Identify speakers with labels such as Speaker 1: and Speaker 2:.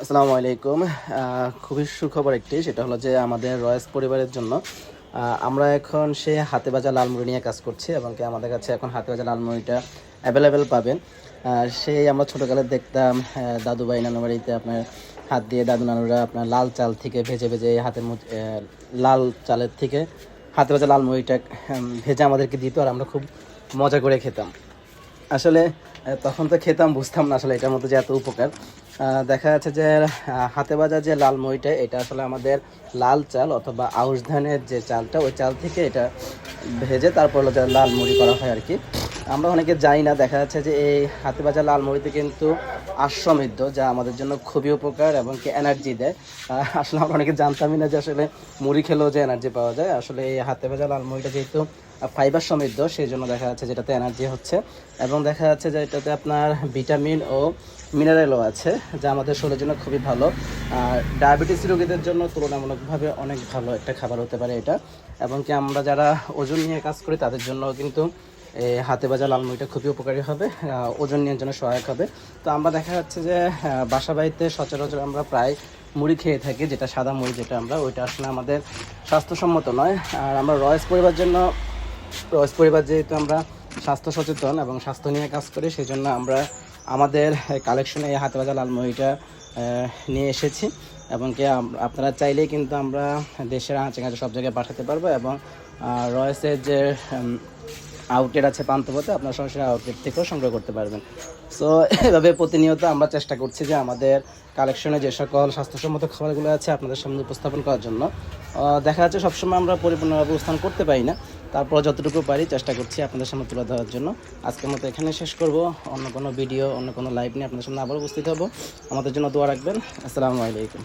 Speaker 1: আসসালামু আলাইকুম। খুবই সুখবর একটি, সেটা হলো যে আমাদের রয়েস পরিবারের জন্য আমরা এখন সে হাতে ভাজা লালমুড়ি নিয়ে কাজ করছি এবং কি আমাদের কাছে এখন হাতে ভাজা লালমুড়িটা অ্যাভেলেবেল পাবেন। সেই আমরা ছোটোকালে দেখতাম দাদুবাই নানু বাড়িতে আপনার হাত দিয়ে দাদু নানুরা আপনার লাল চাল থেকে ভেজে ভেজে লাল চালের থেকে হাতে ভাজা লালমুড়িটা ভেজে আমাদেরকে দিত আর আমরা খুব মজা করে খেতাম। আসলে তখন তো খেতাম, বুঝতাম না আসলে এটার মধ্যে যে এত উপকার। দেখা যাচ্ছে যে হাতে ভাজা যে লাল মুড়িটা, এটা আসলে আমাদের লাল চাল অথবা আউশ ধানের যে চালটা, ওই চাল থেকে এটা ভেজে তারপর হলো যে লাল মুড়ি করা হয় আর কি। আমরা অনেকে জানি না, দেখা যাচ্ছে যে এই হাতে ভাজা লাল মুড়িতে কিন্তু আশ্রমৃদ্ধ, যা আমাদের জন্য খুবই উপকার এবং কি এনার্জি দেয়। আসলে আমরা অনেকে জানতামই না যে আসলে মুড়ি খেলেও যে এনার্জি পাওয়া যায়। আসলে এই হাতে ভাজা লাল মুড়িটা যেহেতু ফাইবার সমৃদ্ধ, সেই জন্য দেখা যাচ্ছে যেটাতে এনার্জি হচ্ছে এবং দেখা যাচ্ছে যে এটাতে আপনার ভিটামিন ও মিনারেলও আছে, যা আমাদের শরীরের জন্য খুবই ভালো। আর ডায়াবেটিস রোগীদের জন্য তুলনামূলকভাবে অনেক ভালো একটা খাবার হতে পারে এটা। এবং কি আমরা যারা ওজন নিয়ে কাজ করি তাদের জন্য কিন্তু এই হাতে ভাজা লাল মুড়িটা খুবই উপকারী হবে, ওজন নিয়ন্ত্রণে সহায়ক হবে। তো আমরা দেখা যাচ্ছে যে বাসা বাড়িতে সচরাচর আমরা প্রায় মুড়ি খেয়ে থাকি, যেটা সাদা মুড়ি, যেটা আমরা ওইটা আসলে আমাদের স্বাস্থ্যসম্মত নয়। আর আমরা রয়েস পরিবার যেহেতু আমরা স্বাস্থ্য সচেতন এবং স্বাস্থ্য নিয়ে কাজ করি, সেই জন্য আমরা আমাদের কালেকশনে এই হাতে ভাজা লাল মুড়িটা নিয়ে এসেছি এবং কি আপনারা চাইলেই কিন্তু আমরা দেশের আনাচে কাছে সব জায়গায় পাঠাতে পারবো এবং রয়েসের যে আউটলেট আছে পান্থপথে, আপনারা সরাসরি আউটলেট থেকেও সংগ্রহ করতে পারবেন। সো এভাবে প্রতিনিয়ত আমরা চেষ্টা করছি যে আমাদের কালেকশনে যে সকল স্বাস্থ্যসম্মত খাবারগুলো আছে আপনাদের সামনে উপস্থাপন করার জন্য। দেখা যাচ্ছে সবসময় আমরা পরিপূর্ণভাবে উপস্থাপন করতে পারি না, তারপর যতটুকু পারি চেষ্টা করছি আপনাদের সামনে তুলে ধরার জন্য। আজকের মতো এখানে শেষ করব। অন্য কোনো ভিডিও, অন্য কোনো লাইভ নিয়ে আপনাদের সামনে আবার উপস্থিত হব। আমাদের জন্য দোয়া রাখবেন। আসসালামু আলাইকুম।